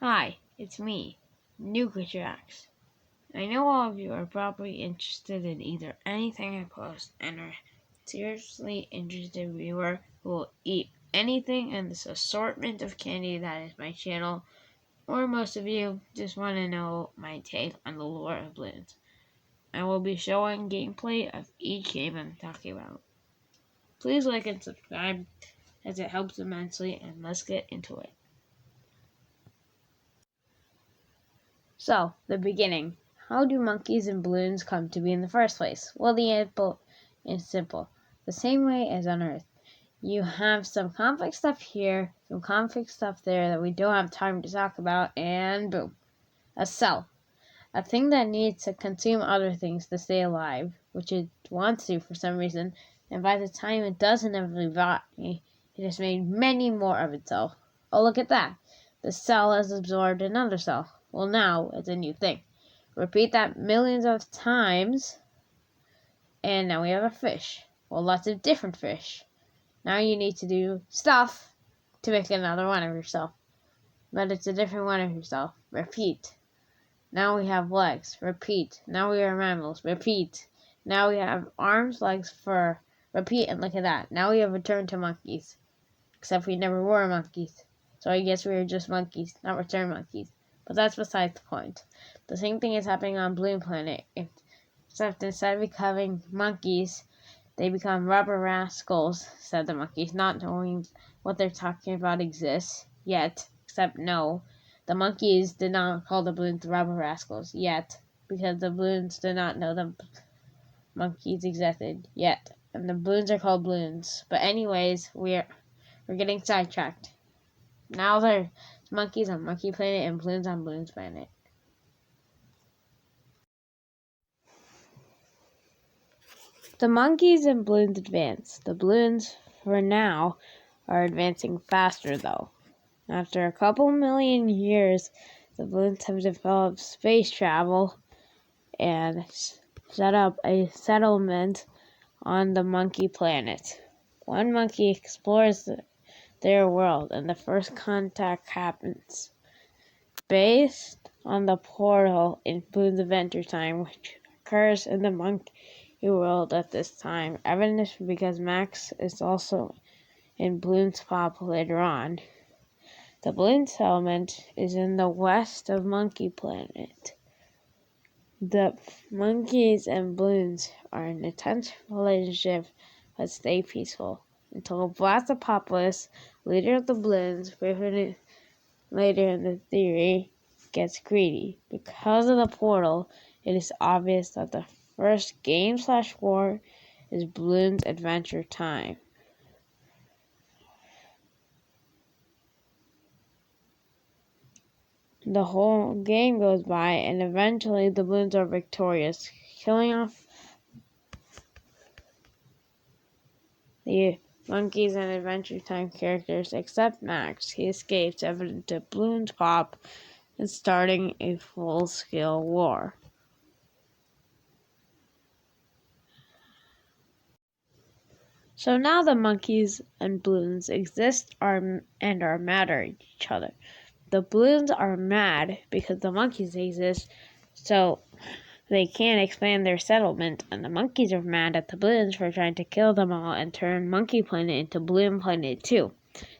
Hi, it's me, Nukatrax. I know all of you are probably interested in either anything I post and are seriously interested viewer who will eat anything in this assortment of candy that is my channel, or most of you just want to know my take on the lore of Bloons. I will be showing gameplay of each game I'm talking about. Please like and subscribe as it helps immensely, and let's get into it. So, the beginning. How do monkeys and balloons come to be in the first place? Well, the answer is simple. The same way as on Earth. You have some complex stuff here, some complex stuff there that we don't have time to talk about, and boom. A cell. A thing that needs to consume other things to stay alive, which it wants to for some reason, and by the time it does inevitably die, it has made many more of itself. Oh, look at that. The cell has absorbed another cell. Well, now it's a new thing. Repeat that millions of times, and now we have a fish. Well, lots of different fish. Now you need to do stuff to make another one of yourself. But it's a different one of yourself. Repeat. Now we have legs. Repeat. Now we are mammals. Repeat. Now we have arms, legs, fur. Repeat, and look at that. Now we have returned to monkeys. Except we never were monkeys. So I guess we were just monkeys, not return monkeys. But that's besides the point. The same thing is happening on Bloon Planet, except instead of becoming monkeys, they become rubber rascals, said the monkeys, not knowing what they're talking about exists yet, except no. The monkeys did not call the balloons rubber rascals yet, because the balloons did not know the monkeys existed yet. And the balloons are called balloons. But anyways, we're getting sidetracked. Now there's monkeys on Monkey Planet and balloons on Bloons Planet. The monkeys and balloons advance. The balloons, for now, are advancing faster though. After a couple million years, the balloons have developed space travel and set up a settlement on the monkey planet. One monkey explores their world, and the first contact happens. Based on the portal in Bloons Adventure Time, which occurs in the monkey world at this time, evidence because Max is also in Bloons Pop later on. The Bloon settlement is in the west of Monkey Planet. The monkeys and balloons are in a tense relationship but stay peaceful until Blastopopolis, leader of the balloons, later in the theory, gets greedy. Because of the portal, it is obvious that the first game/war is Bloons Adventure Time. The whole game goes by, and eventually the balloons are victorious, killing off the monkeys and Adventure Time characters except Max. He escapes, evident to Bloons Pop, and starting a full-scale war. So now the monkeys and balloons exist and are mad at each other. The balloons are mad because the monkeys exist, so they can't expand their settlement, and the monkeys are mad at the balloons for trying to kill them all and turn Monkey Planet into Bloon Planet 2.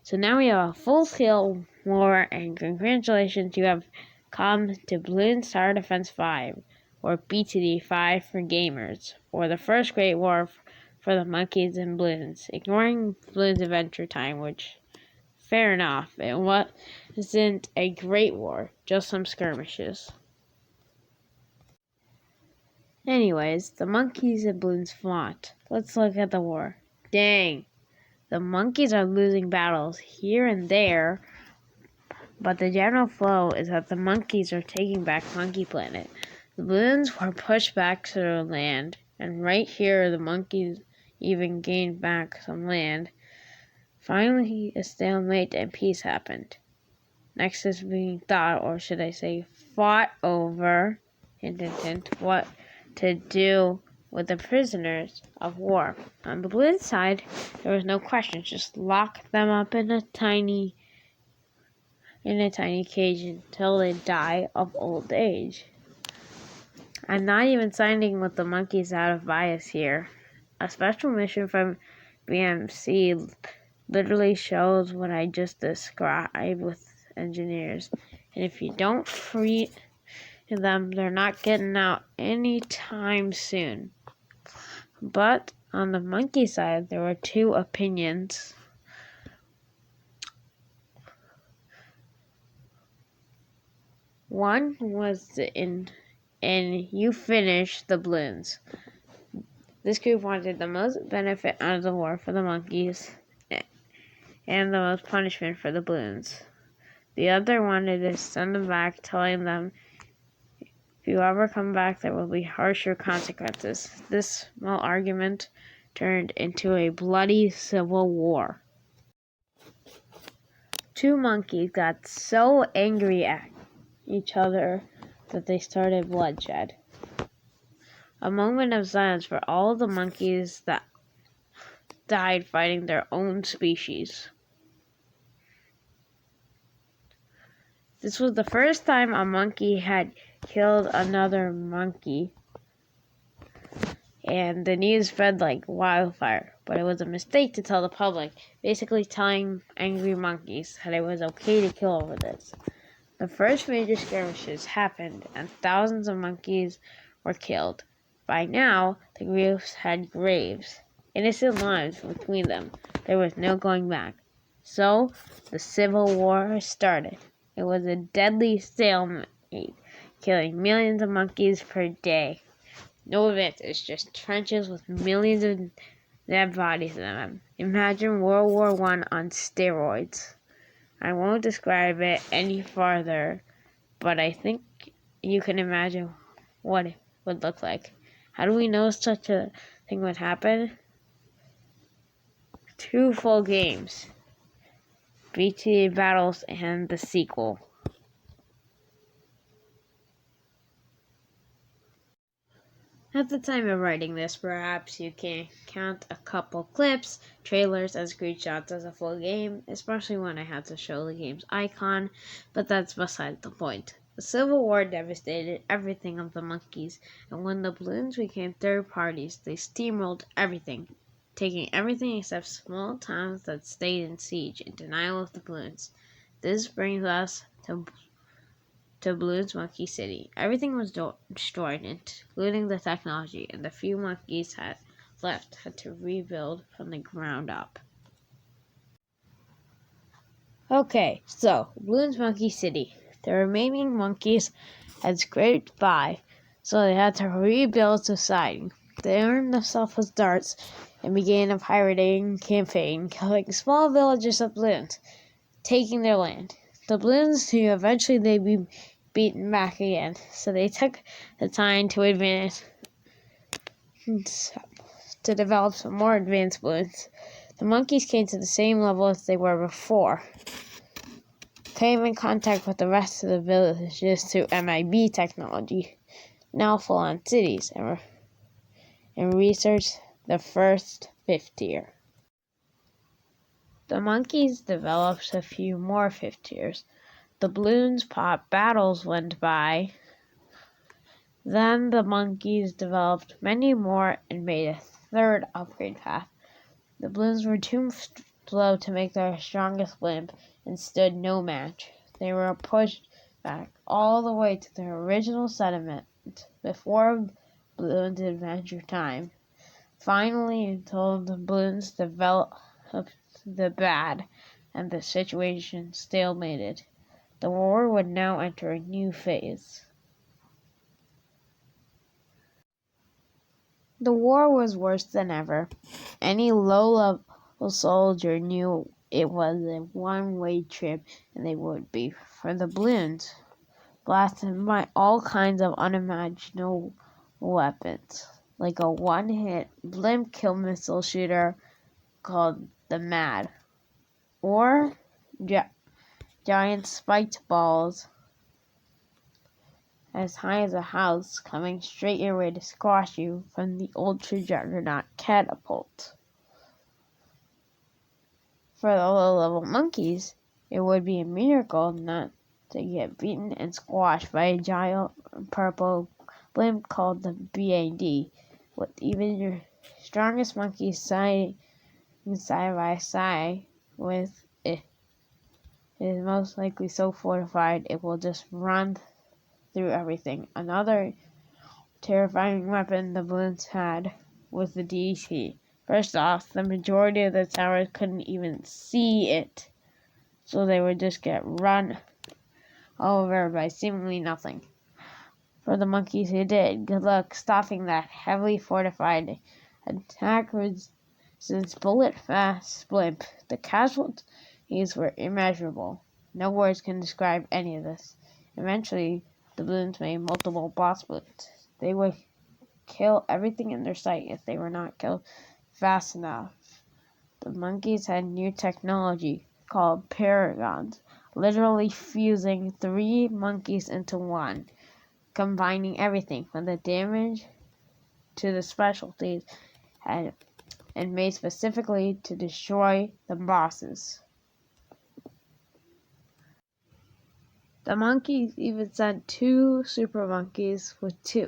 So now we have a full-scale war, and congratulations, you have come to Bloons Tower Defense 5, or BTD 5 for gamers, or the first Great War for the monkeys and balloons, ignoring Bloons Adventure Time, which, fair enough, it wasn't a great war, just some skirmishes. Anyways, the monkeys and balloons fought. Let's look at the war. Dang, the monkeys are losing battles here and there, but the general flow is that the monkeys are taking back Monkey Planet. The balloons were pushed back to their land, and right here the monkeys even gained back some land. Finally, a stalemate and peace happened. Next is being thought, or should I say fought over, what to do with the prisoners of war. On the balloon side, there was no question, just lock them up in a tiny in a tiny cage until they die of old age. I'm not even siding with the monkeys out of bias here. A special mission from BMC literally shows what I just described with engineers. And if you don't free them, they're not getting out anytime soon. But on the monkey side, there were two opinions. One was in you finish the Bloons. This group wanted the most benefit out of the war for the monkeys and the most punishment for the Bloons. The other wanted to send them back, telling them, if you ever come back, there will be harsher consequences. This small argument turned into a bloody civil war. Two monkeys got so angry at each other that they started bloodshed. A moment of silence for all the monkeys that died fighting their own species. This was the first time a monkey had killed another monkey, and the news spread like wildfire. But it was a mistake to tell the public, basically telling angry monkeys that it was okay to kill over this. The first major skirmishes happened, and thousands of monkeys were killed. By now, the groups had graves, innocent lives between them. There was no going back. So, the Civil War started. It was a deadly stalemate, killing millions of monkeys per day. No advances, just trenches with millions of dead bodies in them. Imagine World War I on steroids. I won't describe it any farther, but I think you can imagine what it would look like. How do we know such a thing would happen? 2 full games, BTA Battles and the sequel. At the time of writing this, perhaps you can count a couple clips, trailers, and screenshots as a full game, especially when I had to show the game's icon, but that's beside the point. The Civil War devastated everything of the monkeys, and when the Bloons became third parties, they steamrolled everything, taking everything except small towns that stayed in siege in denial of the Bloons. This brings us to Bloons Monkey City. Everything was destroyed, including the technology, and the few monkeys had to rebuild from the ground up. Okay, so Bloons Monkey City. The remaining monkeys had scraped by, so they had to rebuild society. They armed themselves with darts and began a pirating campaign, killing small villages of Bloons, taking their land. The Bloons knew eventually they'd be beaten back again, so they took the time to develop some more advanced Bloons. The monkeys came to the same level as they were before, came in contact with the rest of the villages through MIB technology, now full-on cities, and researched the first 5th tier. The monkeys developed a few more 5th tiers. The Bloons pop battles went by. Then the monkeys developed many more and made a 3rd upgrade path. The Bloons were too slow to make their strongest blimp and stood no match. They were pushed back all the way to their original settlement before Bloons Adventure Time. Finally, until the Bloons developed the bad and the situation stalemated. The war would now enter a new phase. The war was worse than ever. Any low-level soldier knew it was a one-way trip, and they would be for the Bloons, blasted by all kinds of unimaginable weapons, like a one-hit blimp kill missile shooter called the MAD, or giant spiked balls as high as a house coming straight your way to squash you from the ultra juggernaut catapult. For the low-level monkeys, It would be a miracle not to get beaten and squashed by a giant purple blimp called the BAD, with even your strongest monkey side by side with it. It is most likely so fortified it will just run through everything. Another terrifying weapon the Bloons had was the DT. First off, the majority of the towers couldn't even see it, so they would just get run over by seemingly nothing. For the monkeys who did, good luck stopping that heavily fortified attack since bullet-fast blimp. The casualties were immeasurable. No words can describe any of this. Eventually, the Bloons made multiple boss blimps. They would kill everything in their sight if they were not killed fast enough. The monkeys had new technology called paragons, literally fusing 3 monkeys into one, combining everything from the damage to the specialties and made specifically to destroy the bosses. The monkeys even sent 2 super monkeys with 2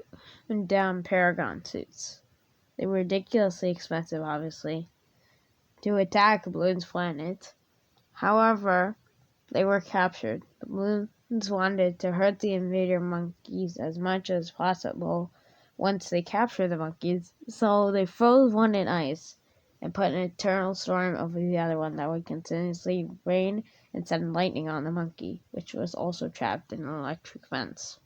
down paragon suits. They were ridiculously expensive, obviously, to attack Bloons' planet. However, they were captured. The Bloons wanted to hurt the invader monkeys as much as possible once they captured the monkeys, so they froze one in ice and put an eternal storm over the other one that would continuously rain and send lightning on the monkey, which was also trapped in an electric fence.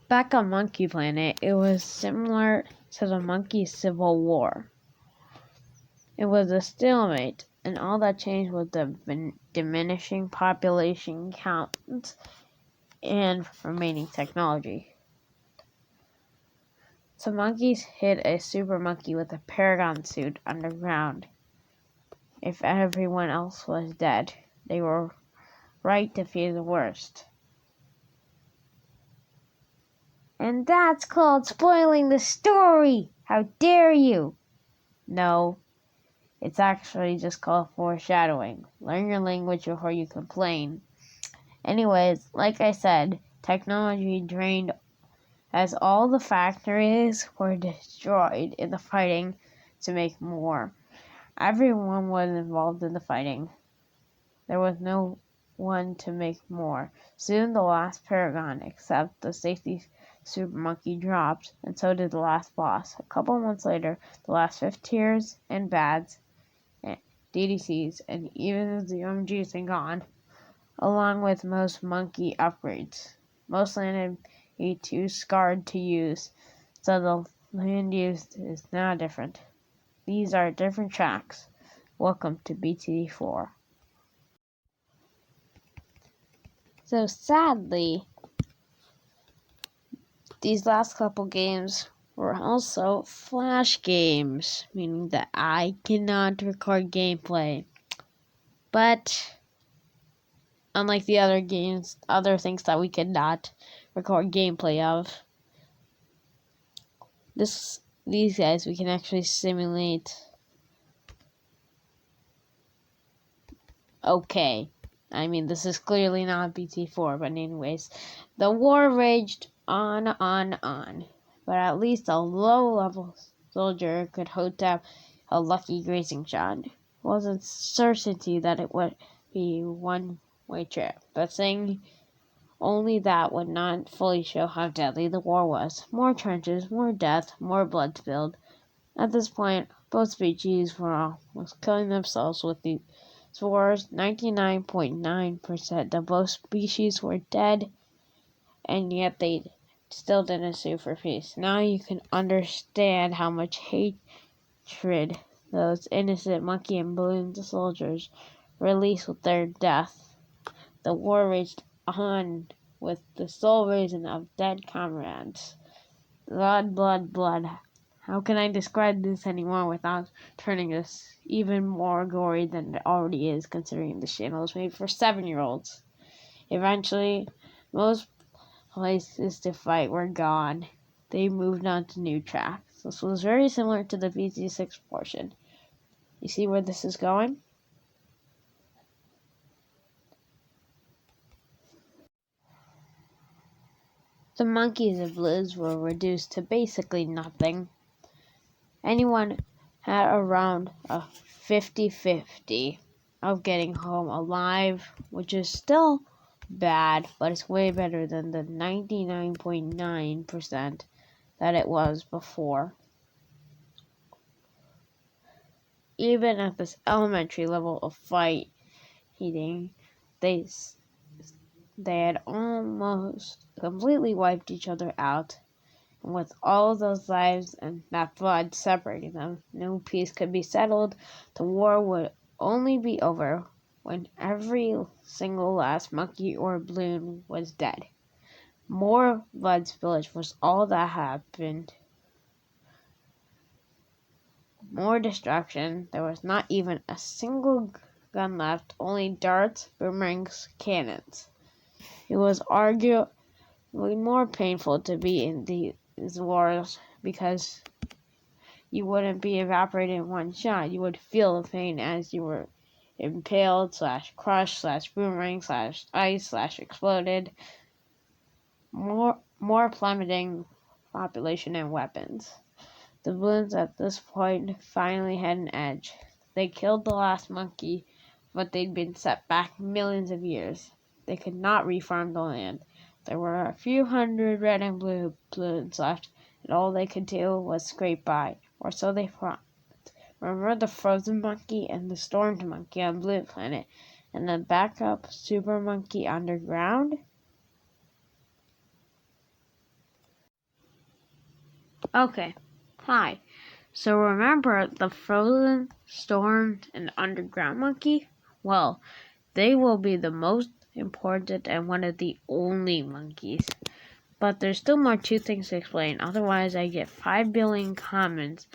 Back on Monkey Planet, it was similar to the Monkey Civil War. It was a stalemate, and all that changed was the diminishing population count and remaining technology. Some monkeys hid a super monkey with a paragon suit underground. If everyone else was dead, they were right to fear the worst. And that's called spoiling the story! How dare you! No, it's actually just called foreshadowing. Learn your language before you complain. Anyways, like I said, technology drained as all the factories were destroyed in the fighting to make more. Everyone was involved in the fighting. There was no one to make more. Soon the last paragon, except the safety super monkey, dropped, and so did the last boss. A couple months later, the last 5 tiers and bads, DDCs, and even the OMGs had gone, along with most monkey upgrades. Most landed too scarred to use, so the land used is now different. These are different tracks. Welcome to BTD4. So sadly, these last couple games were also flash games, meaning that I cannot record gameplay. But unlike the other games, other things that we could not record gameplay of, these guys we can actually simulate. Okay, I mean, this is clearly not BT4, but anyways, the war raged on, but at least a low-level soldier could hope to have a lucky grazing shot. It wasn't certainty that it would be one-way trip, but saying only that would not fully show how deadly the war was. More trenches, more death, more blood spilled. At this point, both species were almost killing themselves with these wars. 99.9% of both species were dead, and yet they still didn't sue for peace. Now you can understand how much hatred those innocent monkey and balloon soldiers released with their death. The war raged on with the sole reason of dead comrades. Blood, blood, blood. How can I describe this anymore without turning this even more gory than it already is, considering this channel is made for 7-year-olds? Eventually, most places to fight were gone. They moved on to Nukatrax. This was very similar to the BT6 portion. You see where this is going? The monkeys and Bloons were reduced to basically nothing. Anyone had around a 50-50 of getting home alive, which is still bad, but it's way better than the 99.9% that it was before. Even at this elementary level of fighting, they had almost completely wiped each other out. And with all those lives and that blood separating them, no peace could be settled. The war would only be over when every single last monkey or balloon was dead. More blood spillage was all that happened. More destruction. There was not even a single gun left, only darts, boomerangs, cannons. It was arguably more painful to be in these wars because you wouldn't be evaporated in one shot. You would feel the pain as you were impaled, /crushed, /boomerang, /ice, /exploded. More plummeting population and weapons. The Bloons at this point finally had an edge. They killed the last monkey, but they'd been set back millions of years. They could not reform the land. There were a few hundred red and blue Bloons left, and all they could do was scrape by, or so they thought. Remember the frozen monkey and the stormed monkey on Blue Planet, and the backup super monkey underground? Okay, hi. So remember the frozen, stormed, and underground monkey? Well, they will be the most important and one of the only monkeys. But there's still more two things to explain. Otherwise, I get 5 billion comments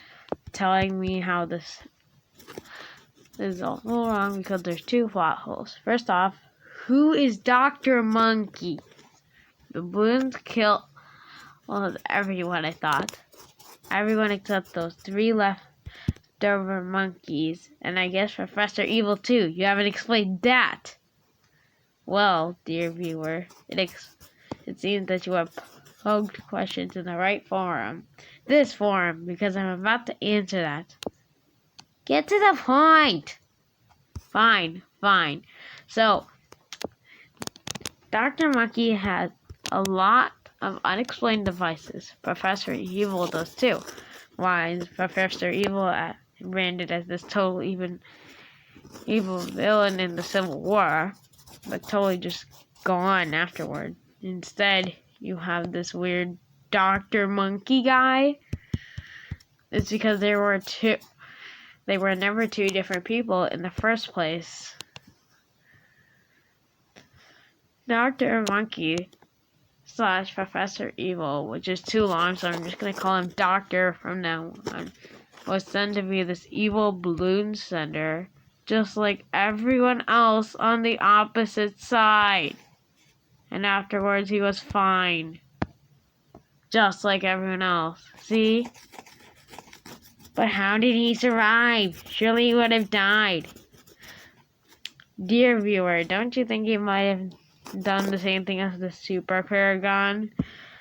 telling me how this is all wrong because there's two plot holes. First off, who is Dr. Monkey? The Bloons killed everyone, I thought. Everyone except those 3 leftover monkeys. And I guess Professor Evil too. You haven't explained that. Well, dear viewer, it seems that you have poked questions in the right forum. This forum, because I'm about to answer that. Get to the point! Fine. So, Dr. Monkey has a lot of unexplained devices. Professor Evil does too. Why is Professor Evil branded as this total evil villain in the Civil War, but totally just gone afterward? Instead, you have this weird Dr. Monkey guy. It's because they were never two different people in the first place. Dr. Monkey / Professor Evil, which is too long, so I'm just going to call him Doctor from now on, was sent to be this evil balloon sender, just like everyone else on the opposite side. And afterwards, he was fine. Just like everyone else. See? But how did he survive? Surely he would have died. Dear viewer, don't you think he might have done the same thing as the Super Paragon?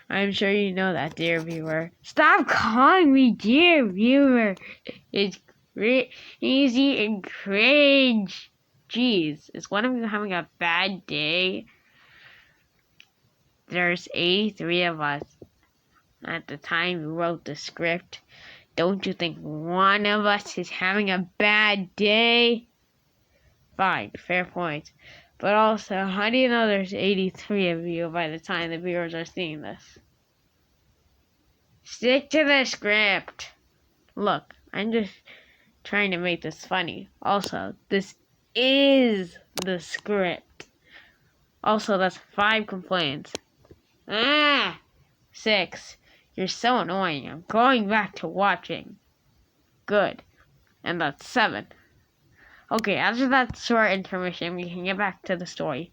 I'm sure you know that, dear viewer. Stop calling me dear viewer. It's easy and cringe. Jeez, is one of you having a bad day? There's 83 of us at the time we wrote the script. Don't you think one of us is having a bad day? Fine, fair point. But also, how do you know there's 83 of you by the time the viewers are seeing this? Stick to the script. Look, I'm just trying to make this funny. Also, this is the script. Also, that's 5 complaints. 6. You're so annoying. I'm going back to watching. Good. And that's 7. Okay, after that short intermission, we can get back to the story.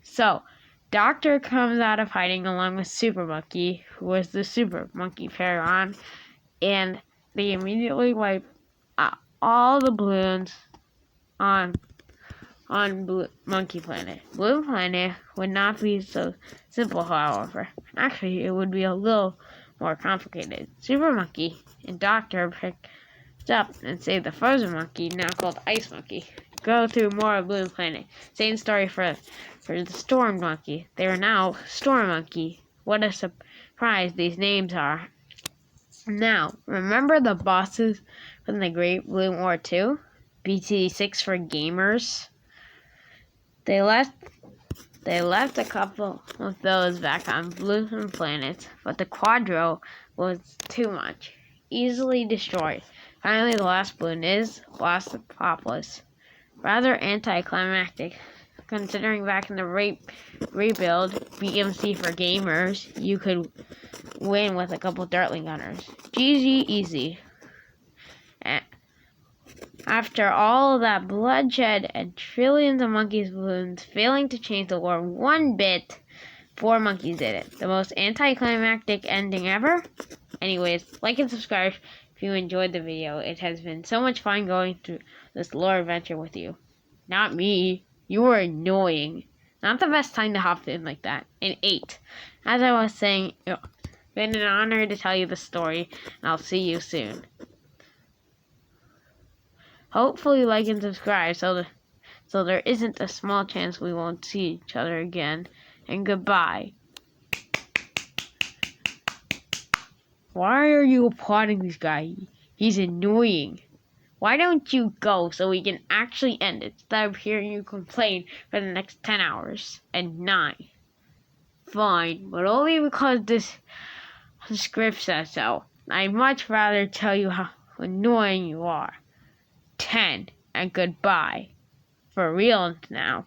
So, Doctor comes out of hiding along with Super Monkey, who was the Super Monkey Paragon, and they immediately wipe all the balloons on Monkey Planet. Blue Planet would not be so simple, however. Actually, it would be a little more complicated. Super Monkey and Doctor picked up and saved the Frozen Monkey, now called Ice Monkey. Go through more of Blue Planet. Same story for the Storm Monkey. They are now Storm Monkey. What a surprise these names are. Now, remember the bosses from the Great Balloon War 2? BT6 for gamers? They left a couple of those back on Blue Planet, but the Quadro was too much. Easily destroyed. Finally, the last balloon is Blastopolis. Rather anticlimactic, considering back in the rebuild, BMC for gamers, you could win with a couple Dartling Gunners. GG easy. After all that bloodshed and trillions of monkeys' balloons failing to change the war one bit, 4 monkeys did it. The most anticlimactic ending ever? Anyways, like and subscribe if you enjoyed the video. It has been so much fun going through this lore adventure with you. Not me. You were annoying. Not the best time to hop in like that. In 8. As I was saying, it's been an honor to tell you the story, and I'll see you soon. Hopefully like and subscribe so there isn't a small chance we won't see each other again. And goodbye. Why are you applauding this guy? He's annoying. Why don't you go so we can actually end it instead of hearing you complain for the next 10 hours and 9? Fine, but only because this script says so. I'd much rather tell you how annoying you are. 10 and goodbye. For real now.